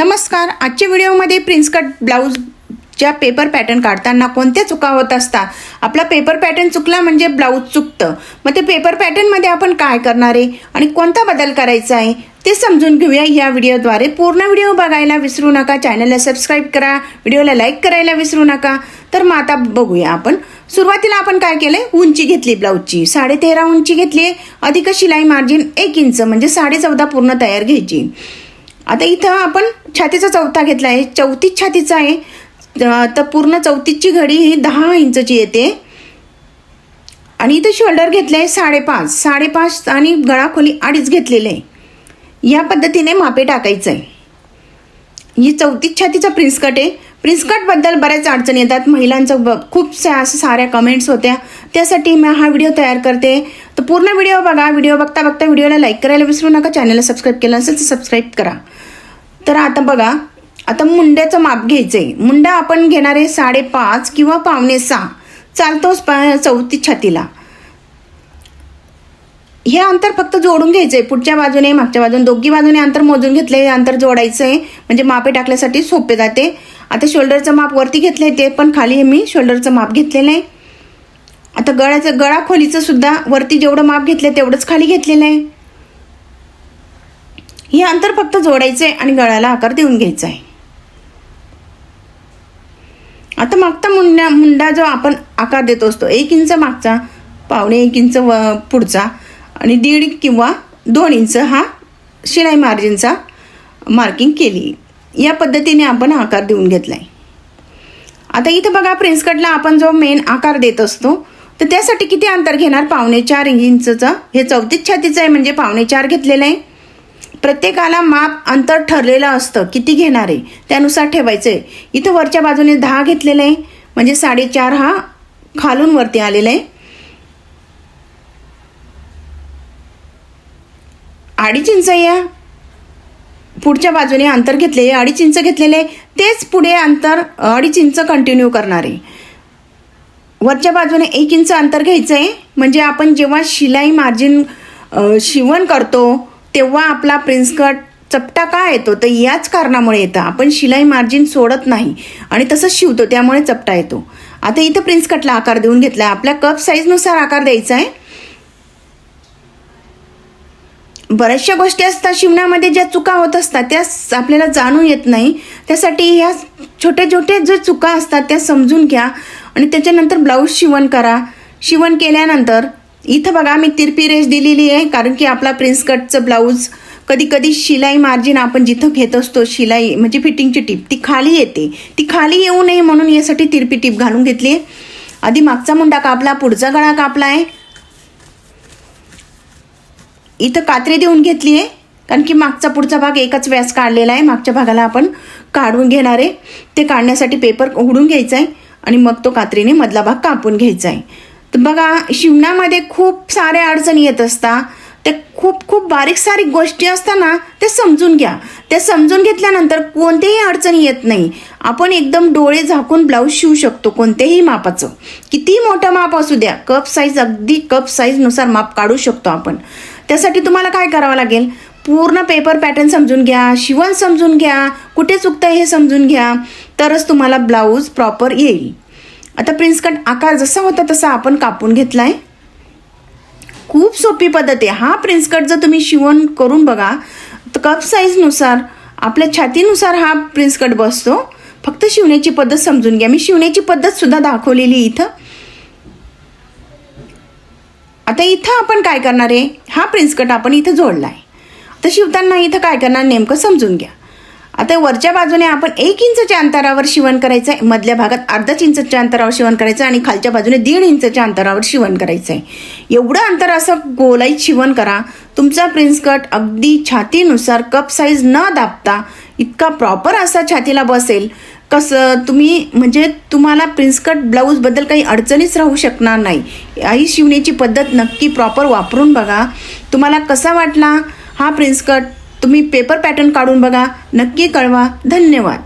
नमस्कार. आजच्या व्हिडिओमध्ये प्रिन्स कट ब्लाऊजच्या पेपर पॅटर्न काढताना कोणत्या चुका होत असतात. आपला पेपर पॅटर्न चुकला म्हणजे ब्लाऊज चुकतं. मग ते पेपर पॅटर्नमध्ये आपण काय करणार आहे आणि कोणता बदल करायचा आहे ते समजून घेऊया या व्हिडिओद्वारे. पूर्ण व्हिडिओ बघायला विसरू नका. चॅनलला सबस्क्राईब करा, व्हिडिओला लाईक करायला विसरू नका. तर मग आता बघूया आपण. सुरुवातीला आपण काय केलंय, उंची घेतली ब्लाऊजची 13.5 उंची घेतली, अधिक शिलाई मार्जिन 1 इंच म्हणजे 14.5 पूर्ण तयार घ्यायची. आता इथं आपण छातीचा चौथा घेतला आहे, 34 छातीचा आहे. तर पूर्ण 34ची घडी ही 10 इंचची येते. आणि इथं शोल्डर घेतले आहे 5.5 आणि गळा खोली 2.5 घेतलेले आहे. या पद्धतीने मापे टाकायचं आहे. ही 34 छातीचा प्रिन्स कट आहे. प्रिन्स कटबद्दल बऱ्याच अडचणी येतात महिलांचं, खूप साऱ्या कमेंट्स होत्या, त्यासाठी मी हा व्हिडिओ तयार करते. तर पूर्ण व्हिडिओ बघा. व्हिडिओ बघता बघता व्हिडिओला लाईक करायला विसरू नका. चॅनलला सबस्क्राईब केलं असेल तर सबस्क्राईब करा. तर आता बघा, आता मुंड्याचं माप घ्यायचं आहे. मुंडा आपण घेणार आहे 5.5 किंवा 5.25 चालतोच 34 छातीला. हे अंतर फक्त जोडून घ्यायचं आहे. पुढच्या बाजूने मागच्या बाजूने दोघी बाजूने अंतर मोजून घेतले, अंतर जोडायचं आहे म्हणजे मापे टाकल्यासाठी सोपे जाते. आता शोल्डरचं माप वरती घेतलंय, ते पण खाली मी शोल्डरचं माप घेतलेलं आहे. आता गळा खोलीचं सुद्धा वरती जेवढं माप घेतलं तेवढंच खाली घेतलेलं आहे. हे अंतर फक्त जोडायचं आहे आणि गळ्याला आकार देऊन घ्यायचा आहे. आता मागचा मुंडा जो आपण आकार देतो असतो 1 इंच मागचा, 1.25 इंच पुढचा आणि 1.5 किंवा 2 इंच हा शिलाई मार्जिनचा मार्किंग केली. या पद्धतीने आपण आकार देऊन घेतलाय. आता इथं बघा, प्रिन्स कटला आपण जो मेन आकार देत असतो तर त्यासाठी किती अंतर घेणार, 4.5 इंचचं. हे 34 छातीचं आहे म्हणजे 4.5 घेतलेलं आहे. प्रत्येकाला माप अंतर ठरलेलं असतं, किती घेणार आहे त्यानुसार ठेवायचं आहे. इथं वरच्या बाजूने 10 घेतलेलं आहे म्हणजे 4.5 हा खालून वरती आलेला आहे. 2.5 इंच या पुढच्या बाजूने अंतर घेतले, 2.5 इंच घेतलेले, तेच पुढे अंतर 2.5 इंच कंटिन्यू करणार आहे. वरच्या बाजूने 1 इंच अंतर घ्यायचं आहे म्हणजे आपण जेव्हा शिलाई मार्जिन शिवण करतो तेव्हा आपला प्रिन्स कट चपटा का येतो तर याच कारणामुळे येतं. आपण शिलाई मार्जिन सोडत नाही आणि तसंच शिवतो, त्यामुळे चपटा येतो. आता इथं प्रिन्स कटला आकार देऊन घेतला. आपल्या कप साईजनुसार आकार द्यायचा आहे. बऱ्याचशा गोष्टी असतात शिवण्यामध्ये ज्या चुका होत असतात त्या आपल्याला जाणून येत नाही. त्यासाठी ह्या छोट्या छोट्या ज्या चुका असतात त्या समजून घ्या आणि त्याच्यानंतर ब्लाऊज शिवण करा. शिवण केल्यानंतर इथं बघा मी तिरपी रेष दिलेली आहे, कारण की आपला प्रिन्स कटचं ब्लाऊज कधी कधी शिलाई मार्जिन आपण जिथं घेत असतो शिलाई म्हणजे फिटिंगची टीप ती खाली येते. ती खाली येऊ नये म्हणून यासाठी तिरपी टीप घालून घेतली आहे. आधी मागचा मुंडा कापला, पुढचा गळा कापला आहे. इथं कात्री देऊन घेतली आहे कारण की मागचा पुढचा भाग एकच व्यास काढलेला आहे. मागच्या भागाला आपण काढून घेणार आहे. ते काढण्यासाठी पेपर उघडून घ्यायचा आहे आणि मग तो कात्रीने मधला भाग कापून घ्यायचा आहे. तर बघा, शिवण्यामध्ये खूप साऱ्या अडचणी येत असतात. ते खूप बारीक सारीक गोष्टी असतात ना, ते समजून घ्या. ते समजून घेतल्यानंतर कोणतेही अडचणी येत नाही. आपण एकदम डोळे झाकून ब्लाऊज शिवू शकतो कोणत्याही मापाचं, किती मोठं माप असू द्या. कप साईज, अगदी कप साईजनुसार माप काढू शकतो आपण. त्यासाठी तुम्हाला काय करावं लागेल, पूर्ण पेपर पॅटर्न समजून घ्या, शिवण समजून घ्या, कुठे चुकतं हे समजून घ्या, तरच तुम्हाला ब्लाऊज प्रॉपर येईल. आता प्रिन्स कट आकार जसा होता तसा आपण कापून घेतलाय. खूप सोपी पद्धत आहे. हा प्रिन्स कट जर तुम्ही शिवण करून बघा तर कप साईजनुसार आपल्या छातीनुसार हा प्रिन्स कट बसतो. फक्त शिवण्याची पद्धत समजून घ्या. मी शिवण्याची पद्धत सुद्धा दाखवलेली इथं. आता इथं आपण काय करणार आहे, हा प्रिन्स कट आपण इथं जोडला आहे. तर शिवताना इथं काय करणार नेमकं समजून घ्या. आता वरच्या बाजूने आपण 1 इंचच्या अंतरावर शिवण करायचं आहे, मधल्या भागात 1/2 इंचच्या अंतरावर शिवण करायचं आणि खालच्या बाजूने 1.5 इंचच्या अंतरावर शिवण करायचं आहे. एवढं अंतर असं गोलाईत शिवण करा. तुमचा प्रिन्स कट अगदी छातीनुसार कप साईज न दाबता इतका प्रॉपर असा छातीला बसेल. कसं तुम्ही म्हणजे तुम्हाला प्रिन्स कट ब्लाऊजबद्दल काही अडचणीच राहू शकणार नाही. ही शिवण्याची पद्धत नक्की प्रॉपर वापरून बघा. तुम्हाला कसा वाटला हा प्रिन्स कट, तुम्ही पेपर पॅटर्न काढून बघा, नक्की कळवा. धन्यवाद.